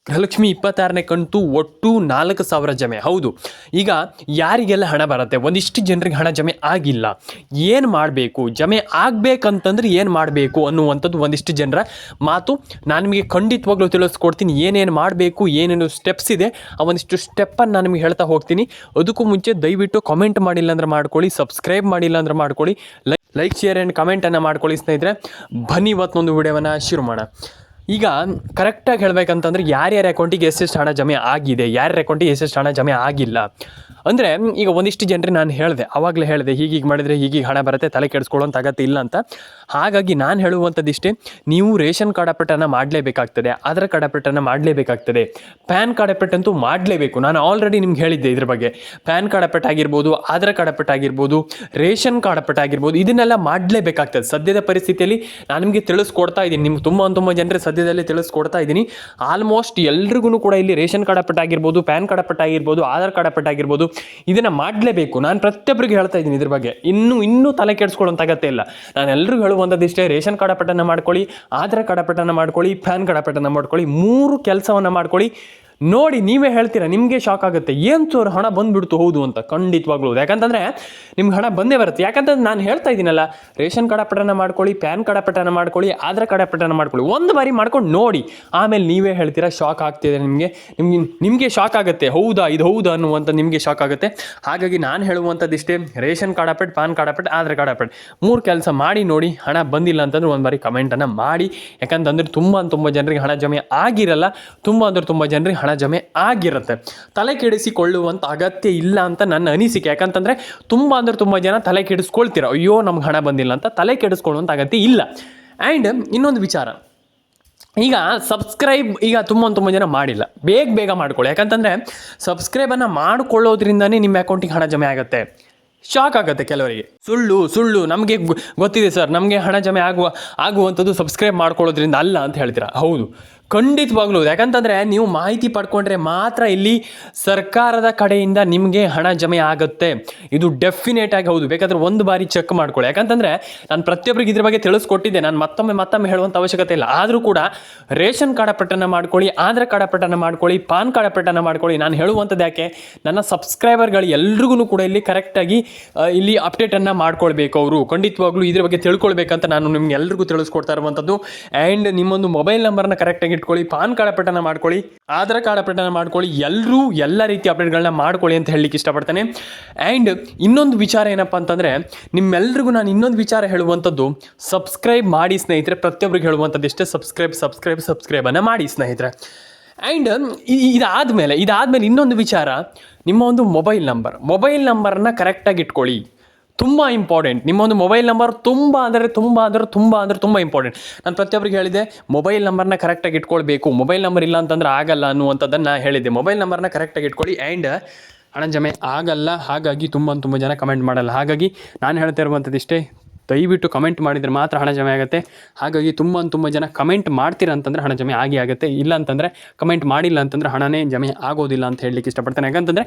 ಗೃಹಲಕ್ಷ್ಮಿ 26ನೇ ಕಂತು ಒಟ್ಟು 4,000 ಜಮೆ. ಹೌದು, ಈಗ ಯಾರಿಗೆಲ್ಲ ಹಣ ಬರುತ್ತೆ, ಒಂದಿಷ್ಟು ಜನರಿಗೆ ಹಣ ಜಮೆ ಆಗಿಲ್ಲ, ಏನು ಮಾಡಬೇಕು, ಜಮೆ ಆಗಬೇಕಂತಂದ್ರೆ ಏನು ಮಾಡಬೇಕು ಅನ್ನುವಂಥದ್ದು ಒಂದಿಷ್ಟು ಜನರ ಮಾತು. ನಾನು ನಿಮಗೆ ಖಂಡಿತವಾಗ್ಲೂ ತಿಳಿಸ್ಕೊಡ್ತೀನಿ ಏನೇನು ಮಾಡಬೇಕು, ಏನೇನು ಸ್ಟೆಪ್ಸ್ ಇದೆ, ಆ ಒಂದಿಷ್ಟು ಸ್ಟೆಪ್ಪನ್ನು ನಾನು ನಿಮಗೆ ಹೇಳ್ತಾ ಹೋಗ್ತೀನಿ. ಅದಕ್ಕೂ ಮುಂಚೆ ದಯವಿಟ್ಟು ಕಾಮೆಂಟ್ ಮಾಡಿಲ್ಲ ಅಂದ್ರೆ ಮಾಡ್ಕೊಳ್ಳಿ, ಸಬ್ಸ್ಕ್ರೈಬ್ ಮಾಡಿಲ್ಲ ಅಂದ್ರೆ ಮಾಡ್ಕೊಳ್ಳಿ, ಲೈಕ್ ಶೇರ್ ಆ್ಯಂಡ್ ಕಮೆಂಟನ್ನು ಮಾಡ್ಕೊಳ್ಳಿ ಸ್ನೇಹಿತರೆ. ಬನ್ನಿ ಇವತ್ತೊಂದು ವಿಡಿಯೋವನ್ನು ಶುರು ಮಾಡೋಣ. ಈಗ ಕರೆಕ್ಟಾಗಿ ಹೇಳಬೇಕಂತಂದ್ರೆ ಯಾರ್ಯಾರ ಅಕೌಂಟಿಗೆ ಎಷ್ಟೆಷ್ಟು ಹಣ ಜಮೆ ಆಗಿದೆ, ಯಾರ್ಯಾರ ಅಕೌಂಟಿಗೆ ಎಷ್ಟೆಷ್ಟು ಹಣ ಜಮೆ ಆಗಿಲ್ಲ ಅಂದರೆ, ಈಗ ಒಂದಿಷ್ಟು ಜನರಿಗೆ ನಾನು ಆವಾಗಲೇ ಹೇಳಿದೆ ಹೀಗೀಗೆ ಮಾಡಿದರೆ ಹೀಗೀಗೆ ಹಣ ಬರುತ್ತೆ, ತಲೆ ಕೆಡಿಸ್ಕೊಳ್ಳೋಂಥ ಅಗತ್ಯ ಇಲ್ಲ ಅಂತ. ಹಾಗಾಗಿ ನಾನು ಹೇಳುವಂಥದ್ದಿಷ್ಟೇ, ನೀವು ರೇಷನ್ ಕಾರ್ಡ್ ಅಪ್ಡೇಟನ್ನು ಮಾಡಲೇಬೇಕಾಗ್ತದೆ, ಆಧಾರ್ ಕಾರ್ಡ್ ಅಪ್ಡೇಟನ್ನು ಮಾಡಲೇಬೇಕಾಗ್ತದೆ, ಪ್ಯಾನ್ ಕಾರ್ಡ್ ಅಪ್ಡೇಟ್ ಅಂತೂ ಮಾಡಲೇಬೇಕು. ನಾನು ಆಲ್ರೆಡಿ ನಿಮ್ಗೆ ಹೇಳಿದ್ದೆ ಇದ್ರ ಬಗ್ಗೆ. ಪ್ಯಾನ್ ಕಾರ್ಡ್ ಅಪ್ಡೇಟ್ ಆಗಿರ್ಬೋದು, ಆಧಾರ್ ಕಾರ್ಡ್ ಅಪ್ಡೇಟ್ ಆಗಿರ್ಬೋದು, ರೇಷನ್ ಕಾರ್ಡ್ ಅಪ್ಡೇಟ್ ಆಗಿರ್ಬೋದು, ಇದನ್ನೆಲ್ಲ ಮಾಡಲೇಬೇಕಾಗ್ತದೆ. ಸದ್ಯದ ಪರಿಸ್ಥಿತಿಯಲ್ಲಿ ನಾನು ನಿಮಗೆ ತಿಳಿಸ್ಕೊಡ್ತಾ ಇದ್ದೀನಿ, ನಿಮ್ಗೆ ತುಂಬ ಜನರಿಗೆ ಸದ್ಯದಲ್ಲೇ ತಿಳಿಸ್ಕೊಡ್ತಾ ಇದ್ದೀನಿ. ಆಲ್ಮೋಸ್ಟ್ ಎಲ್ರಿಗೂ ಕೂಡ ಇಲ್ಲಿ ರೇಷನ್ ಕಾರ್ಡ್ ಅಪ್ಡೇಟ್ ಆಗಿರ್ಬೋದು, ಪ್ಯಾನ್ ಕಾರ್ಡ್ ಅಪ್ಡೇಟ್ ಆಗಿರ್ಬೋದು, ಆಧಾರ್ ಕಾರ್ಡ್ ಅಪ್ಡೇಟ್ ಆಗಿರ್ಬೋದು, ಇದನ್ನು ಮಾಡಲೇಬೇಕು. ನಾನು ಪ್ರತಿಯೊಬ್ಬರಿಗೆ ಹೇಳ್ತಾ ಇದ್ದೀನಿ ಇದ್ರ ಬಗ್ಗೆ. ಇನ್ನೂ ತಲೆ ಕೆಡಿಸ್ಕೊಳ್ಳೋಂಥ ಅಗತ್ಯ ಇಲ್ಲ. ನಾನು ಎಲ್ರಿಗೂ ಹೇಳುವಂಥದ್ದಿಷ್ಟೇ, ರೇಷನ್ ಕಾರ್ಡ್ ಅಪ್ಡೇಟನ್ನು ಮಾಡ್ಕೊಳ್ಳಿ, ಆಧಾರ್ ಕಾರ್ಡ್ ಅಪ್ಡೇಟನ್ನು ಮಾಡ್ಕೊಳ್ಳಿ, ಪ್ಯಾನ್ ಕಾರ್ಡ್ ಅಪ್ಡೇಟನ್ನು ಮಾಡ್ಕೊಳ್ಳಿ, 3 ಕೆಲಸವನ್ನು ಮಾಡ್ಕೊಳ್ಳಿ. ನೋಡಿ ನೀವೇ ಹೇಳ್ತೀರಾ, ನಿಮಗೆ ಶಾಕ್ ಆಗುತ್ತೆ, ಏನು ಚೋರು ಹಣ ಬಂದುಬಿಡ್ತು. ಹೌದು ಅಂತ, ಖಂಡಿತವಾಗ್ಲೂ. ಯಾಕಂತಂದರೆ ನಿಮ್ಗೆ ಹಣ ಬಂದೇ ಬರುತ್ತೆ. ಯಾಕಂತಂದ್ರೆ ನಾನು ಹೇಳ್ತಾ ಇದ್ದೀನಲ್ಲ, ರೇಷನ್ ಕಾರ್ಡ್ ಅಪ್ಡೇಟನ್ನು ಮಾಡ್ಕೊಳ್ಳಿ, ಪ್ಯಾನ್ ಕಾರ್ಡ್ ಅಪ್ಡೇಟನ್ನು ಮಾಡ್ಕೊಳ್ಳಿ, ಆಧಾರ್ ಕಾರ್ಡ್ ಅಪ್ಡೇಟನ್ನು ಮಾಡ್ಕೊಳ್ಳಿ. ಒಂದು ಬಾರಿ ಮಾಡ್ಕೊಂಡು ನೋಡಿ, ಆಮೇಲೆ ನೀವೇ ಹೇಳ್ತೀರಾ ಶಾಕ್ ಆಗ್ತಿದೆ ನಿಮಗೆ ಶಾಕ್ ಆಗುತ್ತೆ. ಹೌದಾ, ಇದು ಹೌದಾ ಅನ್ನುವಂಥ ನಿಮಗೆ ಶಾಕ್ ಆಗುತ್ತೆ. ಹಾಗಾಗಿ ನಾನು ಹೇಳುವಂಥದ್ದಿಷ್ಟೇ, ration card update, PAN card update, Aadhaar card update 3 ಕೆಲಸ ಮಾಡಿ ನೋಡಿ. ಹಣ ಬಂದಿಲ್ಲ ಅಂತಂದ್ರೆ ಒಂದು ಬಾರಿ ಕಮೆಂಟನ್ನು ಮಾಡಿ. ಯಾಕಂತಂದರೆ ತುಂಬ ಜನರಿಗೆ ಹಣ ಜಮೆ ಆಗಿರಲ್ಲ, ತುಂಬ ಜನರಿಗೆ ಹಣ ಜಮೆ ಆಗಿರುತ್ತೆ. ತಲೆ ಕೆಡಿಸಿಕೊಳ್ಳುವಂಥ ಅಗತ್ಯ ಇಲ್ಲ ಅಂತ ನನ್ನ ಅನಿಸಿಕೆ. ಯಾಕಂತಂದರೆ ತುಂಬ ಜನ ತಲೆ ಕೆಡಿಸ್ಕೊಳ್ತೀರ, ಅಯ್ಯೋ ನಮ್ಗೆ ಹಣ ಬಂದಿಲ್ಲ ಅಂತ. ತಲೆ ಕೆಡಿಸ್ಕೊಳ್ಳುವಂಥ ಅಗತ್ಯ ಇಲ್ಲ. ಆ್ಯಂಡ್ ಇನ್ನೊಂದು ವಿಚಾರ, ಈಗ ಸಬ್ಸ್ಕ್ರೈಬ್ ಈಗ ತುಂಬ ಜನ ಮಾಡಿಲ್ಲ, ಬೇಗ ಮಾಡ್ಕೊಳ್ಳಿ. ಯಾಕಂತಂದರೆ ಸಬ್ಸ್ಕ್ರೈಬನ್ನು ಮಾಡಿಕೊಳ್ಳೋದ್ರಿಂದನೇ ನಿಮ್ಮ ಅಕೌಂಟಿಗೆ ಹಣ ಜಮೆ ಆಗುತ್ತೆ. ಶಾಕ್ ಆಗುತ್ತೆ ಕೆಲವರಿಗೆ. ಸುಳ್ಳು ನಮಗೆ ಗೊತ್ತಿದೆ ಸರ್, ನಮಗೆ ಹಣ ಜಮೆ ಆಗುವಂಥದ್ದು ಸಬ್ಸ್ಕ್ರೈಬ್ ಮಾಡ್ಕೊಳ್ಳೋದ್ರಿಂದ ಅಲ್ಲ ಅಂತ ಹೇಳ್ತೀರಾ. ಹೌದು, ಖಂಡಿತವಾಗ್ಲೂ. ಯಾಕಂತಂದರೆ ನೀವು ಮಾಹಿತಿ ಪಡ್ಕೊಂಡ್ರೆ ಮಾತ್ರ ಇಲ್ಲಿ ಸರ್ಕಾರದ ಕಡೆಯಿಂದ ನಿಮಗೆ ಹಣ ಜಮೆ ಆಗುತ್ತೆ. ಇದು ಡೆಫಿನೇಟ್ ಆಗಿ ಹೌದು. ಬೇಕಾದರೆ ಒಂದು ಬಾರಿ ಚೆಕ್ ಮಾಡ್ಕೊಳ್ಳಿ. ಯಾಕಂತಂದರೆ ನಾನು ಪ್ರತಿಯೊಬ್ಬರಿಗೆ ಇದ್ರ ಬಗ್ಗೆ ತಿಳಿಸ್ಕೊಟ್ಟಿದ್ದೆ, ನಾನು ಮತ್ತೊಮ್ಮೆ ಹೇಳುವಂಥ ಅವಶ್ಯಕತೆ ಇಲ್ಲ. ಆದರೂ ಕೂಡ ರೇಷನ್ ಕಾರ್ಡ್ ಅಪ್ಡೇಟನ್ನು ಮಾಡ್ಕೊಳ್ಳಿ, ಆಧಾರ್ ಕಾರ್ಡ್ ಅಪ್ಡೇಟನ್ನು ಮಾಡ್ಕೊಳ್ಳಿ, ಪಾನ್ ಕಾರ್ಡ್ ಅಪ್ಡೇಟನ್ನು ಮಾಡ್ಕೊಳ್ಳಿ. ನಾನು ಹೇಳುವಂಥದ್ದು ಯಾಕೆ, ನನ್ನ ಸಬ್ಸ್ಕ್ರೈಬರ್ಗಳು ಎಲ್ರಿಗೂ ಕೂಡ ಇಲ್ಲಿ ಕರೆಕ್ಟಾಗಿ ಇಲ್ಲಿ ಅಪ್ಡೇಟನ್ನು ಮಾಡ್ಕೊಳ್ಬೇಕು. ಅವರು ಖಂಡಿತವಾಗ್ಲೂ ಇದ್ರ ಬಗ್ಗೆ ತಿಳ್ಕೊಳ್ಬೇಕಂತ ನಾನು ನಿಮ್ಗೆ ಎಲ್ರಿಗೂ ತಿಳಿಸ್ಕೊಡ್ತಾ ಇರುವಂಥದ್ದು. ಆ್ಯಂಡ್ ನಿಮ್ಮೊಂದು ಮೊಬೈಲ್ ನಂಬರ್ನ ಕರೆಕ್ಟಾಗಿ ಇಟ್ಕೊಳ್ಳಿ, ಪಾನ್ ಕಾರ್ಡ್ ಅಪ್ಡೇಟನ್ನು ಮಾಡ್ಕೊಳ್ಳಿ, ಆಧಾರ್ ಕಾರ್ಡ್ ಅಪ್ಡೇಟನ್ನು ಮಾಡ್ಕೊಳ್ಳಿ. ಎಲ್ಲ ರೀತಿಯ ಅಪ್ಡೇಟ್ಗಳನ್ನ ಮಾಡ್ಕೊಳ್ಳಿ ಅಂತ ಹೇಳಲಿಕ್ಕೆ ಇಷ್ಟಪಡ್ತೇನೆ. ಆ್ಯಂಡ್ ಇನ್ನೊಂದು ವಿಚಾರ ಏನಪ್ಪ ಅಂತಂದರೆ, ನಿಮ್ಮೆಲ್ರಿಗೂ ನಾನು ಇನ್ನೊಂದು ವಿಚಾರ ಹೇಳುವಂಥದ್ದು, ಸಬ್ಸ್ಕ್ರೈಬ್ ಮಾಡಿ ಸ್ನೇಹಿತರೆ. ಪ್ರತಿಯೊಬ್ಬರಿಗೆ ಹೇಳುವಂಥದ್ದು ಇಷ್ಟೇ, ಸಬ್ಸ್ಕ್ರೈಬನ್ನು ಮಾಡಿ ಸ್ನೇಹಿತರೆ. ಆ್ಯಂಡ್ ಇದಾದಮೇಲೆ ಇನ್ನೊಂದು ವಿಚಾರ, ನಿಮ್ಮ ಒಂದು ಮೊಬೈಲ್ ನಂಬರನ್ನು ಕರೆಕ್ಟಾಗಿ ಇಟ್ಕೊಳ್ಳಿ. ತುಂಬ ಇಂಪಾರ್ಟೆಂಟ್. ನಿಮ್ಮ ಒಂದು ಮೊಬೈಲ್ ನಂಬರ್ ತುಂಬ ಇಂಪಾರ್ಟೆಂಟ್. ನಾನು ಪ್ರತಿಯೊಬ್ಬರಿಗೆ ಹೇಳಿದೆ, ಮೊಬೈಲ್ ನಂಬರ್ನ ಕರೆಕ್ಟಾಗಿ ಇಟ್ಕೊಳ್ಬೇಕು. ಮೊಬೈಲ್ ನಂಬರ್ ಇಲ್ಲ ಅಂತಂದ್ರೆ ಆಗಲ್ಲ ಅನ್ನುವಂಥದ್ದನ್ನು ಹೇಳಿದ್ದೆ. ಮೊಬೈಲ್ ನಂಬರ್ನ ಕರೆಕ್ಟಾಗಿ ಇಟ್ಕೊಳ್ಳಿ. ಆ್ಯಂಡ್ ಹಣ ಜಮೆ ಆಗಲ್ಲ. ಹಾಗಾಗಿ ತುಂಬ ಜನ ಕಮೆಂಟ್ ಮಾಡಲ್ಲ. ಹಾಗಾಗಿ ನಾನು ಹೇಳ್ತಾ ಇರುವಂಥದ್ದು ಇಷ್ಟೇ, ದಯವಿಟ್ಟು ಕಮೆಂಟ್ ಮಾಡಿದರೆ ಮಾತ್ರ ಹಣ ಜಮೆ ಆಗುತ್ತೆ. ಹಾಗಾಗಿ ತುಂಬ ಜನ ಕಮೆಂಟ್ ಮಾಡ್ತೀರ ಅಂತಂದರೆ ಹಣ ಜಮೆ ಆಗುತ್ತೆ. ಇಲ್ಲ ಅಂತಂದರೆ ಕಮೆಂಟ್ ಮಾಡಿಲ್ಲ ಅಂತಂದರೆ ಹಣನೇ ಜಮೆ ಆಗೋದಿಲ್ಲ ಅಂತ ಹೇಳಲಿಕ್ಕೆ ಇಷ್ಟಪಡ್ತೇನೆ. ಯಾಕಂತಂದರೆ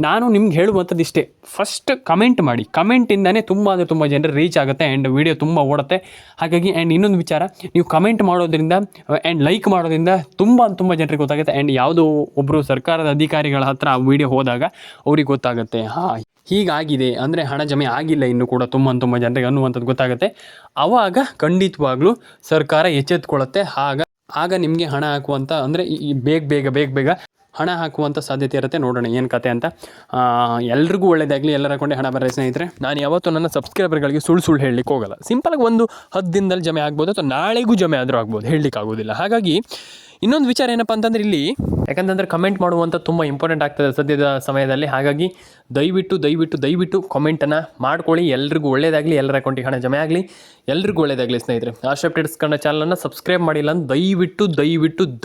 ನಾನು ನಿಮ್ಗೆ ಹೇಳುವಂಥದ್ದು ಇಷ್ಟೇ, ಫಸ್ಟ್ ಕಮೆಂಟ್ ಮಾಡಿ. ಕಮೆಂಟಿಂದನೇ ತುಂಬ ಜನರು ರೀಚ್ ಆಗುತ್ತೆ ಆ್ಯಂಡ್ ವಿಡಿಯೋ ತುಂಬ ಓಡುತ್ತೆ. ಹಾಗಾಗಿ ಆ್ಯಂಡ್ ಇನ್ನೊಂದು ವಿಚಾರ, ನೀವು ಕಮೆಂಟ್ ಮಾಡೋದ್ರಿಂದ ಆ್ಯಂಡ್ ಲೈಕ್ ಮಾಡೋದ್ರಿಂದ ತುಂಬ ಜನರಿಗೆ ಗೊತ್ತಾಗುತ್ತೆ. ಆ್ಯಂಡ್ ಯಾವುದೋ ಒಬ್ಬರು ಸರ್ಕಾರದ ಅಧಿಕಾರಿಗಳ ಹತ್ರ ಆ ವಿಡಿಯೋ ಹೋದಾಗ ಅವ್ರಿಗೆ ಗೊತ್ತಾಗುತ್ತೆ, ಹೀಗಾಗಿದೆ ಅಂದರೆ ಹಣ ಜಮೆ ಆಗಿಲ್ಲ ಇನ್ನೂ ಕೂಡ ತುಂಬ ಜನರಿಗೆ ಅನ್ನುವಂಥದ್ದು ಗೊತ್ತಾಗುತ್ತೆ. ಆವಾಗ ಖಂಡಿತವಾಗ್ಲೂ ಸರ್ಕಾರ ಎಚ್ಚೆತ್ಕೊಳ್ಳುತ್ತೆ. ಆಗ ನಿಮಗೆ ಹಣ ಹಾಕುವಂಥ ಅಂದರೆ ಬೇಗ ಹಣ ಹಾಕುವಂಥ ಸಾಧ್ಯತೆ ಇರುತ್ತೆ. ನೋಡೋಣ ಏನು ಕತೆ ಅಂತ. ಎಲ್ರಿಗೂ ಒಳ್ಳೆಯದಾಗಲಿ, ಎಲ್ಲರ ಕೊಂಡೆ ಹಣ ಬರಲಿ ಸ್ನೇಹಿತರೆ. ನಾನು ಯಾವತ್ತೂ ನನ್ನ ಸಬ್ಸ್ಕ್ರೈಬರ್ಗಳಿಗೆ ಸುಳ್ಳು ಹೇಳಲಿಕ್ಕೆ ಹೋಗಲ್ಲ. ಸಿಂಪಲಾಗಿ ಒಂದು 10 ದಿನದಲ್ಲಿ ಜಮೆ ಆಗ್ಬೋದು, ಅಥವಾ ನಾಳೆಗೂ ಜಮೆ ಆದರೂ ಆಗ್ಬೋದು, ಹೇಳಲಿಕ್ಕೆ ಆಗೋದಿಲ್ಲ. ಹಾಗಾಗಿ ಇನ್ನೊಂದು ವಿಚಾರ ಏನಪ್ಪ ಅಂತಂದರೆ, ಇಲ್ಲಿ ಯಾಕಂತಂದರೆ ಕಮೆಂಟ್ ಮಾಡುವಂಥ ತುಂಬ ಇಂಪಾರ್ಟೆಂಟ್ ಆಗ್ತದೆ ಸದ್ಯದ ಸಮಯದಲ್ಲಿ. ಹಾಗಾಗಿ ದಯವಿಟ್ಟು ಕಮೆಂಟನ್ನು ಮಾಡ್ಕೊಳ್ಳಿ. ಎಲ್ರಿಗೂ ಒಳ್ಳೆಯದಾಗಲಿ, ಎಲ್ಲರ ಅಕೌಂಟಿಗೆ ಹಣ ಜಮೆ ಆಗಲಿ, ಎಲ್ರಿಗೂ ಒಳ್ಳೆಯದಾಗಲಿ ಸ್ನೇಹಿತರೆ. ಆಶಾ ಅಪ್ಡೇಟ್ಸ್ ಕನ್ನಡ ಚಾನಲನ್ನು ಸಬ್ಸ್ಕ್ರೈಬ್ ಮಾಡಿಲ್ಲ ಅಂತ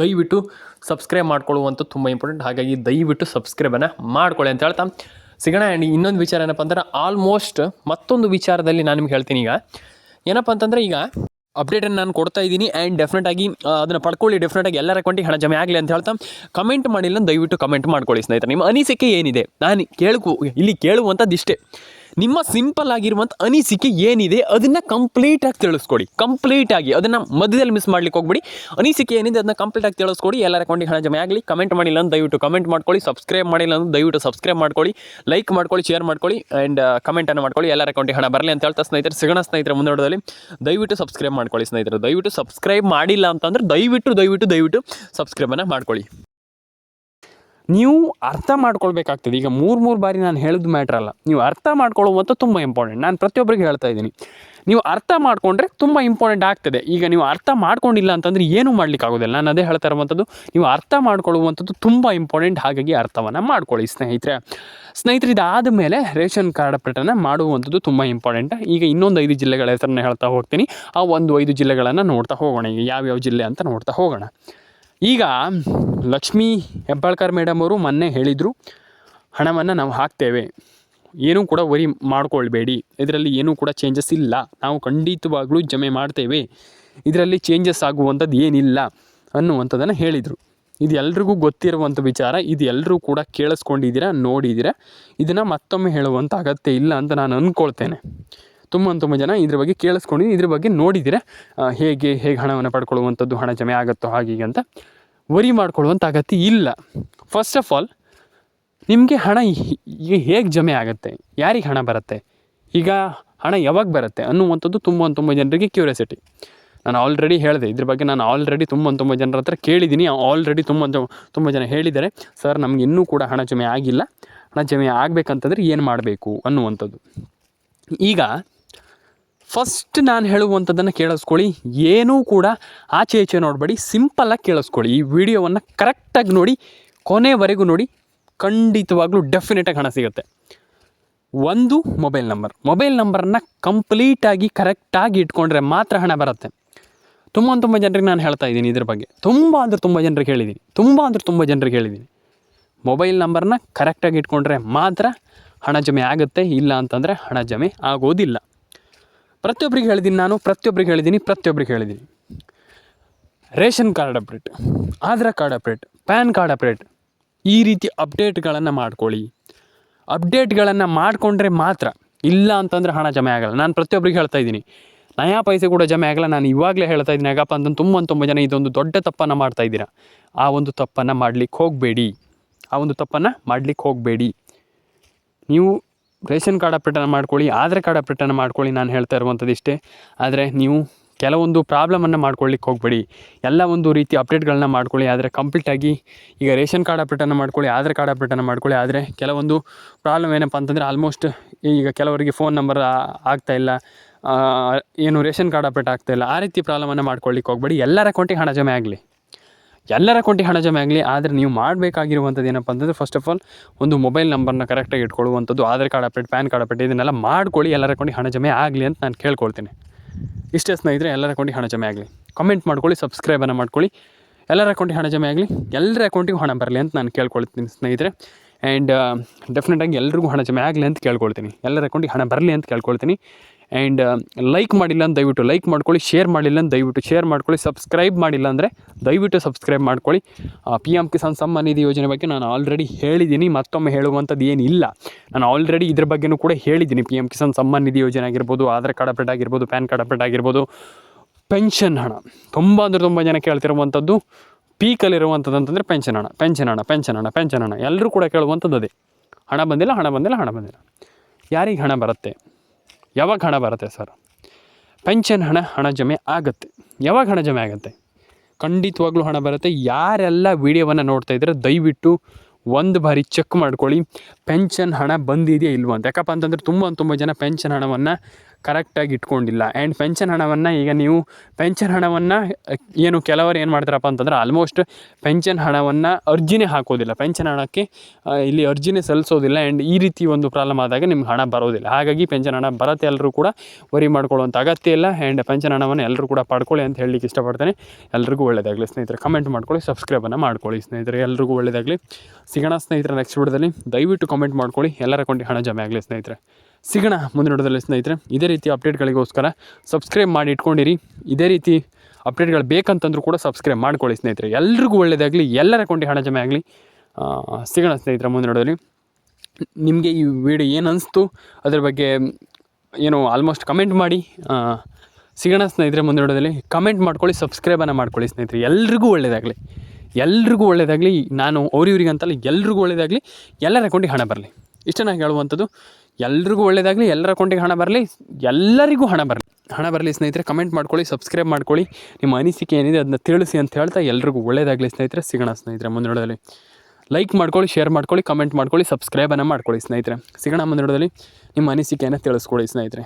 ದಯವಿಟ್ಟು ಸಬ್ಸ್ಕ್ರೈಬ್ ಮಾಡ್ಕೊಳ್ಳುವಂಥದ್ದು ತುಂಬ ಇಂಪಾರ್ಟೆಂಟ್. ಹಾಗಾಗಿ ದಯವಿಟ್ಟು ಸಬ್ಸ್ಕ್ರೈಬನ್ನು ಮಾಡ್ಕೊಳ್ಳಿ ಅಂತ ಹೇಳ್ತಾ ಸಿಗೋಣ. ಆ್ಯಂಡ್ ಇನ್ನೊಂದು ವಿಚಾರ ಏನಪ್ಪ ಅಂದ್ರೆ, ಆಲ್ಮೋಸ್ಟ್ ಮತ್ತೊಂದು ವಿಚಾರದಲ್ಲಿ ನಾನು ನಿಮ್ಗೆ ಹೇಳ್ತೀನಿ. ಈಗ ಏನಪ್ಪ ಅಂತಂದರೆ, ಈಗ ಅಪ್ಡೇಟನ್ನು ನಾನು ಕೊಡ್ತಾ ಇದ್ದೀನಿ. ಆ್ಯಂಡ್ ಡೆಫಿನೆಟಾಗಿ ಅದನ್ನು ಪಡ್ಕೊಳ್ಳಿ. ಡೆಫಿನೆಟಾಗಿ ಎಲ್ಲರ ಅಕೌಂಟಿಗೆ ಹಣ ಜಮೆ ಆಗಲಿ ಅಂತ ಹೇಳ್ತಾ, ಕಮೆಂಟ್ ಮಾಡಿಲ್ಲ ದಯವಿಟ್ಟು ಕಮೆಂಟ್ ಮಾಡ್ಕೊಳ್ಳಿ ಸ್ನೇಹಿತರೆ. ನಿಮ್ಮ ಅನಿಸಿಕೆ ಏನಿದೆ, ನಾನು ಇಲ್ಲಿ ಕೇಳುವಂಥದ್ದು ಇಷ್ಟೇ. ನಿಮ್ಮ ಸಿಂಪಲ್ ಆಗಿರುವಂಥ ಅನಿಸಿಕೆ ಏನಿದೆ ಅದನ್ನು ಕಂಪ್ಲೀಟಾಗಿ ತಿಳಿಸ್ಕೊಡಿ. ಕಂಪ್ಲೀಟಾಗಿ ಅದನ್ನು ಮಧ್ಯದಲ್ಲಿ ಮಿಸ್ ಮಾಡ್ಲಿಕ್ಕೆ ಹೋಗ್ಬಿಡಿ. ಅನಿಸಿಕೆ ಏನಿದೆ ಅದನ್ನ ಕಂಪ್ಲೀಟಾಗಿ ತಿಳಿಸ್ಕೊಡಿ. ಎಲ್ಲರ ಅಕೌಂಟಿಗೆ ಹಣ ಜಮೆ ಆಗಲಿ. ಕಮೆಂಟ್ ಮಾಡಿಲ್ಲ ಅಂತ ದಯವಿಟ್ಟು ಕಮೆಂಟ್ ಮಾಡ್ಕೊಳ್ಳಿ. ಸಬ್ಸ್ಕ್ರೈಬ್ ಮಾಡಿಲ್ಲ ಅಂತ ದಯವಿಟ್ಟು ಸಬ್ಸ್ಕ್ರೈಬ್ ಮಾಡ್ಕೊಳ್ಳಿ. ಲೈಕ್ ಮಾಡ್ಕೊಳ್ಳಿ, ಶೇರ್ ಮಾಡ್ಕೊಳ್ಳಿ ಆ್ಯಂಡ್ ಕಮೆಂಟನ್ನು ಮಾಡ್ಕೊಳ್ಳಿ. ಎಲ್ಲರ ಅಕೌಂಟಿಗೆ ಹಣ ಬರಲಿ ಅಂತ ಹೇಳ್ತಾ ಸ್ನೇಹಿತರೆ ಸಿಗೋಣ ಸ್ನೇಹಿತರೆ ಮುಂದೋಟದಲ್ಲಿ. ದಯವಿಟ್ಟು ಸಬ್ಸ್ಕ್ರೈಬ್ ಮಾಡ್ಕೊಳ್ಳಿ ಸ್ನೇಹಿತರೆ. ದಯವಿಟ್ಟು ಸಬ್ಸ್ಕ್ರೈಬ್ ಮಾಡಿಲ್ಲ ಅಂತಂದರೆ ದಯವಿಟ್ಟು ಸಬ್ಸ್ಕ್ರೈಬನ್ನು ಮಾಡ್ಕೊಳ್ಳಿ. ನೀವು ಅರ್ಥ ಮಾಡ್ಕೊಳ್ಬೇಕಾಗ್ತದೆ. ಈಗ ಮೂರು ಬಾರಿ ನಾನು ಹೇಳಿದ ಮ್ಯಾಟ್ರ್ ಅಲ್ಲ, ನೀವು ಅರ್ಥ ಮಾಡ್ಕೊಳ್ಳುವಂಥ ತುಂಬ ಇಂಪಾರ್ಟೆಂಟ್. ನಾನು ಪ್ರತಿಯೊಬ್ಬರಿಗೆ ಹೇಳ್ತಾ ಇದ್ದೀನಿ, ನೀವು ಅರ್ಥ ಮಾಡಿಕೊಂಡ್ರೆ ತುಂಬ ಇಂಪಾರ್ಟೆಂಟ್ ಆಗ್ತದೆ. ಈಗ ನೀವು ಅರ್ಥ ಮಾಡ್ಕೊಂಡಿಲ್ಲ ಅಂತಂದರೆ ಏನೂ ಮಾಡ್ಲಿಕ್ಕೆ ಆಗೋದಿಲ್ಲ. ನಾನು ಅದೇ ಹೇಳ್ತಾ ಇರುವಂಥದ್ದು, ನೀವು ಅರ್ಥ ಮಾಡ್ಕೊಳ್ಳುವಂಥದ್ದು ತುಂಬ ಇಂಪಾರ್ಟೆಂಟ್. ಹಾಗಾಗಿ ಅರ್ಥವನ್ನು ಮಾಡ್ಕೊಳ್ಳಿ ಸ್ನೇಹಿತರೆ. ಇದಾದ ಮೇಲೆ ರೇಷನ್ ಕಾರ್ಡ್ ಅಪ್ಡೇಟನ್ನು ಮಾಡುವಂಥದ್ದು ತುಂಬ ಇಂಪಾರ್ಟೆಂಟ್. ಈಗ ಇನ್ನೊಂದು 5 ಜಿಲ್ಲೆಗಳ ಹೆಸರನ್ನು ಹೇಳ್ತಾ ಹೋಗ್ತೀನಿ. ಆ ಒಂದು 5 ಜಿಲ್ಲೆಗಳನ್ನು ನೋಡ್ತಾ ಹೋಗೋಣ. ಈಗ ಯಾವ್ಯಾವ ಜಿಲ್ಲೆ ಅಂತ ನೋಡ್ತಾ ಹೋಗೋಣ. ಈಗ ಲಕ್ಷ್ಮೀ ಹೆಬ್ಬಾಳ್ಕರ್ ಮೇಡಮ್ ಅವರು ಮೊನ್ನೆ ಹೇಳಿದರು, ಹಣವನ್ನು ನಾವು ಹಾಕ್ತೇವೆ, ಏನೂ ಕೂಡ ವರಿ ಮಾಡ್ಕೊಳ್ಬೇಡಿ, ಇದರಲ್ಲಿ ಏನೂ ಕೂಡ ಚೇಂಜಸ್ ಇಲ್ಲ, ನಾವು ಖಂಡಿತವಾಗ್ಲೂ ಜಮೆ ಮಾಡ್ತೇವೆ, ಇದರಲ್ಲಿ ಚೇಂಜಸ್ ಆಗುವಂಥದ್ದು ಏನಿಲ್ಲ ಅನ್ನುವಂಥದ್ದನ್ನು ಹೇಳಿದರು. ಇದು ಎಲ್ರಿಗೂ ಗೊತ್ತಿರುವಂಥ ವಿಚಾರ. ಇದು ಎಲ್ಲರೂ ಕೂಡ ಕೇಳಿಸ್ಕೊಂಡಿದ್ದೀರಾ, ನೋಡಿದ್ದೀರಾ. ಇದನ್ನು ಮತ್ತೊಮ್ಮೆ ಹೇಳುವಂಥ ಅಗತ್ಯ ಇಲ್ಲ ಅಂತ ನಾನು ಅಂದ್ಕೊಳ್ತೇನೆ. ತುಂಬ ಜನ ಇದ್ರ ಬಗ್ಗೆ ಕೇಳಿಸ್ಕೊಂಡಿದ್ದು, ಇದ್ರ ಬಗ್ಗೆ ನೋಡಿದ್ದೀರಾ, ಹೇಗೆ ಹಣವನ್ನು ಪಡ್ಕೊಳ್ಳುವಂಥದ್ದು, ಹಣ ಜಮೆ ಆಗುತ್ತೋ ಹಾಗೀಗೆ ಅಂತ ವರಿ ಮಾಡ್ಕೊಳ್ಳುವಂಥ ಅಗತ್ಯ ಇಲ್ಲ. ಫಸ್ಟ್ ಆಫ್ ಆಲ್ ನಿಮಗೆ ಹಣ ಈಗ ಹೇಗೆ ಜಮೆ ಆಗುತ್ತೆ, ಯಾರಿಗೆ ಹಣ ಬರುತ್ತೆ, ಈಗ ಹಣ ಯಾವಾಗ ಬರುತ್ತೆ ಅನ್ನುವಂಥದ್ದು ತುಂಬ ಜನರಿಗೆ ಕ್ಯೂರಿಯಾಸಿಟಿ. ನಾನು ಆಲ್ರೆಡಿ ಹೇಳಿದೆ ಇದ್ರ ಬಗ್ಗೆ. ನಾನು ಆಲ್ರೆಡಿ ತುಂಬ ಜನರ ಹತ್ರ ಕೇಳಿದ್ದೀನಿ. ಆಲ್ರೆಡಿ ತುಂಬ ಜನ ಹೇಳಿದ್ದಾರೆ, ಸರ್ ನಮ್ಗೆ ಇನ್ನೂ ಕೂಡ ಹಣ ಜಮೆ ಆಗಿಲ್ಲ, ಹಣ ಜಮೆ ಆಗಬೇಕಂತಂದರೆ ಏನು ಮಾಡಬೇಕು ಅನ್ನುವಂಥದ್ದು. ಈಗ ಫಸ್ಟ್ ನಾನು ಹೇಳುವಂಥದ್ದನ್ನು ಕೇಳಿಸ್ಕೊಳ್ಳಿ. ಏನೂ ಕೂಡ ಆಚೆ ಈಚೆ ನೋಡಬೇಡಿ, ಸಿಂಪಲ್ಲಾಗಿ ಕೇಳಿಸ್ಕೊಳ್ಳಿ. ಈ ವಿಡಿಯೋವನ್ನು ಕರೆಕ್ಟಾಗಿ ನೋಡಿ, ಕೊನೆವರೆಗೂ ನೋಡಿ. ಖಂಡಿತವಾಗ್ಲೂ ಡೆಫಿನೆಟಾಗಿ ಹಣ ಸಿಗುತ್ತೆ. ಒಂದು ಮೊಬೈಲ್ ನಂಬರನ್ನು ಕಂಪ್ಲೀಟಾಗಿ ಕರೆಕ್ಟಾಗಿ ಇಟ್ಕೊಂಡ್ರೆ ಮಾತ್ರ ಹಣ ಬರುತ್ತೆ. ತುಂಬ ಜನರಿಗೆ ನಾನು ಹೇಳ್ತಾ ಇದ್ದೀನಿ ಇದ್ರ ಬಗ್ಗೆ. ತುಂಬ ಜನರಿಗೆ ಹೇಳಿದ್ದೀನಿ. ಮೊಬೈಲ್ ನಂಬರನ್ನ ಕರೆಕ್ಟಾಗಿ ಇಟ್ಕೊಂಡ್ರೆ ಮಾತ್ರ ಹಣ ಜಮೆ ಆಗುತ್ತೆ, ಇಲ್ಲ ಅಂತಂದರೆ ಹಣ ಜಮೆ ಆಗೋದಿಲ್ಲ. ಪ್ರತಿಯೊಬ್ಬರಿಗೆ ಹೇಳಿದ್ದೀನಿ. Ration card update, Aadhaar card update, PAN card update, ಈ ರೀತಿ ಅಪ್ಡೇಟ್ಗಳನ್ನು ಮಾಡ್ಕೊಳ್ಳಿ. ಅಪ್ಡೇಟ್ಗಳನ್ನು ಮಾಡಿಕೊಂಡ್ರೆ ಮಾತ್ರ, ಇಲ್ಲ ಅಂತಂದರೆ ಹಣ ಜಮೆ ಆಗಲ್ಲ. ನಾನು ಪ್ರತಿಯೊಬ್ಬರಿಗೆ ಹೇಳ್ತಾ ಇದ್ದೀನಿ, ನಯಾ ಪೈಸೆ ಕೂಡ ಜಮೆ ಆಗಲ್ಲ. ನಾನು ಇವಾಗಲೇ ಹೇಳ್ತಾ ಇದ್ದೀನಿ. ಯಾಕಪ್ಪ ಅಂತಂದು ತುಂಬ ಜನ ಇದೊಂದು ದೊಡ್ಡ ತಪ್ಪನ್ನು ಮಾಡ್ತಾಯಿದ್ದೀರಾ. ಆ ಒಂದು ತಪ್ಪನ್ನು ಮಾಡಲಿಕ್ಕೆ ಹೋಗಬೇಡಿ. ನೀವು ರೇಷನ್ ಕಾರ್ಡ್ ಅಪ್ಡೇಟನ್ನು ಮಾಡ್ಕೊಳ್ಳಿ, ಆಧಾರ್ ಕಾರ್ಡ್ ಅಪ್ಡೇಟನ್ನು ಮಾಡ್ಕೊಳ್ಳಿ. ನಾನು ಹೇಳ್ತಾ ಇರುವಂಥದ್ದು ಇಷ್ಟೇ. ಆದರೆ ನೀವು ಕೆಲವೊಂದು ಪ್ರಾಬ್ಲಮನ್ನು ಮಾಡ್ಕೊಳ್ಳಿಕ್ಕೆ ಹೋಗಬೇಡಿ. ಎಲ್ಲ ಒಂದು ರೀತಿ ಅಪ್ಡೇಟ್ಗಳನ್ನ ಮಾಡ್ಕೊಳ್ಳಿ. ಆದರೆ ಕಂಪ್ಲೀಟಾಗಿ ಈಗ ರೇಷನ್ ಕಾರ್ಡ್ ಅಪ್ಡೇಟನ್ನು ಮಾಡ್ಕೊಳ್ಳಿ, ಆಧಾರ್ ಕಾರ್ಡ್ ಅಪ್ಡೇಟನ್ನು ಮಾಡ್ಕೊಳ್ಳಿ. ಆದರೆ ಕೆಲವೊಂದು ಪ್ರಾಬ್ಲಮ್ ಏನಪ್ಪ ಅಂತಂದರೆ, ಆಲ್ಮೋಸ್ಟ್ ಈಗ ಕೆಲವರಿಗೆ ಫೋನ್ ನಂಬರ್ ಆಗ್ತಾಯಿಲ್ಲ, ರೇಷನ್ ಕಾರ್ಡ್ ಅಪ್ಡೇಟ್ ಆಗ್ತಾಯಿಲ್ಲ. ಆ ರೀತಿ ಪ್ರಾಬ್ಲಮನ್ನು ಮಾಡ್ಕೊಳ್ಳಿಕ್ಕೆ ಹೋಗಬೇಡಿ. ಎಲ್ಲರ ಅಕೌಂಟಿಗೆ ಹಣ ಜಮೆ ಆಗಲಿ. ಆದರೆ ನೀವು ಮಾಡಬೇಕಾಗಿರುವಂಥದ್ದು ಏನಪ್ಪ ಅಂತಂದರೆ, ಫಸ್ಟ್ ಆಫ್ ಆಲ್ ಒಂದು ಮೊಬೈಲ್ ನಂಬರ್ನ ಕರೆಕ್ಟಾಗಿ ಇಟ್ಕೊಳ್ಳುವಂಥದ್ದು, Aadhaar card update, PAN card update, ಇದನ್ನೆಲ್ಲ ಮಾಡ್ಕೊಳ್ಳಿ. ಎಲ್ಲರ ಅಕೌಂಟಿಗೆ ಹಣ ಜಮೆ ಆಗಲಿ ಅಂತ ನಾನು ಕೇಳ್ಕೊಳ್ತೀನಿ. ಇಷ್ಟೇ ಸ್ನೇಹಿತರೆ. ಎಲ್ಲರ ಅಕೌಂಟಿಗೆ ಹಣ ಜಮೆ ಆಗಲಿ. ಕಮೆಂಟ್ ಮಾಡ್ಕೊಳ್ಳಿ, ಸಬ್ಸ್ಕ್ರೈಬನ್ನು ಮಾಡ್ಕೊಳ್ಳಿ. ಎಲ್ಲರ ಅಕೌಂಟಿಗೆ ಹಣ ಜಮೆ ಆಗಲಿ, ಎಲ್ಲರ ಅಕೌಂಟಿಗೂ ಹಣ ಬರಲಿ ಅಂತ ನಾನು ಕೇಳ್ಕೊಳ್ತೀನಿ ಸ್ನೇಹಿತರೆ. ಆ್ಯಂಡ್ ಡೆಫಿನೆಟಾಗಿ ಎಲ್ರಿಗೂ ಹಣ ಜಮೆ ಆಗಲಿ ಅಂತ ಕೇಳ್ಕೊಳ್ತೀನಿ. ಎಲ್ಲರ ಅಕೌಂಟಿಗೆ ಹಣ ಬರಲಿ ಅಂತ ಕೇಳ್ಕೊಳ್ತೀನಿ. ಆ್ಯಂಡ್ ಲೈಕ್ ಮಾಡಿಲ್ಲ ಅಂತ ದಯವಿಟ್ಟು ಲೈಕ್ ಮಾಡ್ಕೊಳ್ಳಿ, ಶೇರ್ ಮಾಡಿಲ್ಲ ಅಂತ ದಯವಿಟ್ಟು ಶೇರ್ ಮಾಡ್ಕೊಳ್ಳಿ, ಸಬ್ಸ್ಕ್ರೈಬ್ ಮಾಡಿಲ್ಲ ಅಂದರೆ ದಯವಿಟ್ಟು ಸಬ್ಸ್ಕ್ರೈಬ್ ಮಾಡ್ಕೊಳ್ಳಿ. PM ಕಿಸಾನ್ ಸಮ್ಮಾನ್ ನಿಧಿ ಯೋಜನೆ ಬಗ್ಗೆ ನಾನು ಆಲ್ರೆಡಿ ಹೇಳಿದ್ದೀನಿ, ಮತ್ತೊಮ್ಮೆ ಹೇಳುವಂಥದ್ದು ಏನಿಲ್ಲ. ನಾನು ಆಲ್ರೆಡಿ ಇದ್ರ ಬಗ್ಗೆಯೂ ಕೂಡ ಹೇಳಿದ್ದೀನಿ. PM ಕಿಸಾನ್ ಸಮ್ಮಾನ್ ನಿಧಿ ಯೋಜನೆ ಆಗಿರ್ಬೋದು, ಆಧಾರ್ ಕಾರ್ಡ್ ಅಪ್ಡೇಟ್ ಆಗಿರ್ಬೋದು, ಪ್ಯಾನ್ ಕಾರ್ಡ್ ಅಪ್ಡೇಟ್ ಆಗಿರ್ಬೋದು, ಪೆನ್ಷನ್ ಹಣ ತುಂಬ ಜನ ಕೇಳ್ತಿರುವಂಥದ್ದು, ಪೀಕಲ್ಲಿರುವಂಥದ್ದು ಅಂತಂದರೆ ಪೆನ್ಷನ್ ಹಣ ಎಲ್ಲರೂ ಕೂಡ ಕೇಳುವಂಥದ್ದು ಅದೇ. ಹಣ ಬಂದಿಲ್ಲ. ಯಾರಿಗೆ ಹಣ ಬರುತ್ತೆ, ಯಾವಾಗ ಹಣ ಬರುತ್ತೆ ಸರ್? ಪೆನ್ಷನ್ ಹಣ ಜಮೆ ಆಗುತ್ತೆ. ಯಾವಾಗ ಹಣ ಜಮೆ ಆಗುತ್ತೆ? ಖಂಡಿತವಾಗ್ಲೂ ಹಣ ಬರುತ್ತೆ. ಯಾರೆಲ್ಲ ವಿಡಿಯೋವನ್ನು ನೋಡ್ತಾ ಇದ್ದಾರೆ ದಯವಿಟ್ಟು ಒಂದು ಬಾರಿ ಚೆಕ್ ಮಾಡ್ಕೊಳ್ಳಿ, ಪೆನ್ಷನ್ ಹಣ ಬಂದಿದೆಯಾ ಇಲ್ವ ಅಂತ. ಯಾಕಪ್ಪ ಅಂತಂದರೆ ತುಂಬ ಜನ ಪೆನ್ಷನ್ ಹಣವನ್ನು ಕರೆಕ್ಟಾಗಿ ಇಟ್ಕೊಂಡಿಲ್ಲ. ಆ್ಯಂಡ್ ಪೆನ್ಷನ್ ಹಣವನ್ನು ಕೆಲವರು ಏನು ಮಾಡ್ತಾರಪ್ಪ ಅಂತಂದ್ರೆ, ಆಲ್ಮೋಸ್ಟ್ ಪೆನ್ಷನ್ ಹಣವನ್ನು ಅರ್ಜಿನೇ ಹಾಕೋದಿಲ್ಲ, ಪೆನ್ಷನ್ ಹಣಕ್ಕೆ ಇಲ್ಲಿ ಅರ್ಜಿನೇ ಸಲ್ಲಿಸೋದಿಲ್ಲ. ಆ್ಯಂಡ್ ಈ ರೀತಿ ಒಂದು ಪ್ರಾಬ್ಲಮ್ ಆದಾಗ ನಿಮ್ಗೆ ಹಣ ಬರೋದಿಲ್ಲ. ಹಾಗಾಗಿ ಪೆನ್ಷನ್ ಹಣ ಬರುತ್ತೆ, ಎಲ್ಲರೂ ಕೂಡ ವರಿ ಮಾಡ್ಕೊಳ್ಳುವಂಥ ಅಗತ್ಯ ಇಲ್ಲ. ಆ್ಯಂಡ್ ಪೆನ್ಷನ್ ಹಣವನ್ನು ಎಲ್ಲರೂ ಕೂಡ ಪಡ್ಕೊಳ್ಳಿ ಅಂತ ಹೇಳಲಿಕ್ಕೆ ಇಷ್ಟಪಡ್ತೇನೆ. ಎಲ್ರಿಗೂ ಒಳ್ಳೆಯದಾಗಲಿ ಸ್ನೇಹಿತರೆ. ಕಮೆಂಟ್ ಮಾಡ್ಕೊಳ್ಳಿ, ಸಬ್ಸ್ಕ್ರೈಬನ್ನು ಮಾಡ್ಕೊಳ್ಳಿ ಸ್ನೇಹಿತರೆ. ಎಲ್ರಿಗೂ ಒಳ್ಳೆಯದಾಗಲಿ. ಸಿಗೋಣ ಸ್ನೇಹಿತರೆ ನೆಕ್ಸ್ಟ್ ವಿಡಿಯೋದಲ್ಲಿ. ದಯವಿಟ್ಟು ಕಮೆಂಟ್ ಮಾಡ್ಕೊಳ್ಳಿ, ಎಲ್ಲರ ಅಕೌಂಟಿಗೆ ಹಣ ಜಮೆ ಆಗಲಿ ಸ್ನೇಹಿತರೆ. ಸಿಗೋಣ ಮುಂದಿನ ವಿಡಿಯೋದಲ್ಲಿ ಸ್ನೇಹಿತರೆ. ಇದೇ ರೀತಿ ಅಪ್ಡೇಟ್ಗಳಿಗೋಸ್ಕರ ಸಬ್ಸ್ಕ್ರೈಬ್ ಮಾಡಿ ಇಟ್ಕೊಂಡಿರಿ. ಇದೇ ರೀತಿ ಅಪ್ಡೇಟ್ಗಳು ಬೇಕಂತಂದ್ರೂ ಕೂಡ ಸಬ್ಸ್ಕ್ರೈಬ್ ಮಾಡ್ಕೊಳ್ಳಿ ಸ್ನೇಹಿತರೆ. ಎಲ್ರಿಗೂ ಒಳ್ಳೆಯದಾಗಲಿ, ಎಲ್ಲರ ಅಕೌಂಟಿಗೆ ಹಣ ಜಮೆ ಆಗಲಿ. ಸಿಗೋಣ ಸ್ನೇಹಿತರೆ ಮುಂದಿನ ವಿಡಿಯೋದಲ್ಲಿ. ನಿಮಗೆ ಈ ವಿಡಿಯೋ ಏನು ಅನಿಸ್ತು ಅದ್ರ ಬಗ್ಗೆ ಏನು ಆಲ್ಮೋಸ್ಟ್ ಕಮೆಂಟ್ ಮಾಡಿ. ಸಿಗೋಣ ಸ್ನೇಹಿತರೆ ಮುಂದೆ ವಿಡಿಯೋದಲ್ಲಿ. ಕಮೆಂಟ್ ಮಾಡ್ಕೊಳ್ಳಿ, ಸಬ್ಸ್ಕ್ರೈಬನ್ನು ಮಾಡ್ಕೊಳ್ಳಿ ಸ್ನೇಹಿತರೆ. ಎಲ್ರಿಗೂ ಒಳ್ಳೆಯದಾಗಲಿ. ನಾನು ಇವ್ರಿಗೆ ಅಂತಲ್ಲ, ಎಲ್ರಿಗೂ ಒಳ್ಳೆಯದಾಗಲಿ, ಎಲ್ಲರ ಅಕೌಂಟಿಗೆ ಹಣ ಬರಲಿ. ಇಷ್ಟೇ ನಾನು ಹೇಳುವಂಥದ್ದು. ಎಲ್ರಿಗೂ ಒಳ್ಳೆಯದಾಗಲಿ, ಎಲ್ಲರ ಅಕೌಂಟಿಗೆ ಹಣ ಬರಲಿ, ಎಲ್ಲರಿಗೂ ಹಣ ಬರಲಿ ಸ್ನೇಹಿತರೆ. ಕಮೆಂಟ್ ಮಾಡ್ಕೊಳ್ಳಿ, ಸಬ್ಸ್ಕ್ರೈಬ್ ಮಾಡ್ಕೊಳ್ಳಿ, ನಿಮ್ಮ ಅನಿಸಿಕೆ ಏನಿದೆ ಅದನ್ನ ತಿಳಿಸಿ ಅಂತ ಹೇಳ್ತಾ ಎಲ್ರಿಗೂ ಒಳ್ಳೆಯದಾಗಲಿ ಸ್ನೇಹಿತರೆ. ಸಿಗೋಣ ಸ್ನೇಹಿತರೆ ಮುಂದೆ ವಿಡಿಯೋದಲ್ಲಿ. ಲೈಕ್ ಮಾಡ್ಕೊಳ್ಳಿ, ಶೇರ್ ಮಾಡ್ಕೊಳ್ಳಿ, ಕಮೆಂಟ್ ಮಾಡ್ಕೊಳ್ಳಿ, ಸಬ್ಸ್ಕ್ರೈಬನ್ನು ಮಾಡ್ಕೊಳ್ಳಿ ಸ್ನೇಹಿತರೆ. ಸಿಗೋಣ ಮುಂದೆ ವಿಡಿಯೋದಲ್ಲಿ. ನಿಮ್ಮ ಅನಿಸಿಕೆಯನ್ನು ತಿಳಿಸ್ಕೊಳ್ಳಿ ಸ್ನೇಹಿತರೆ.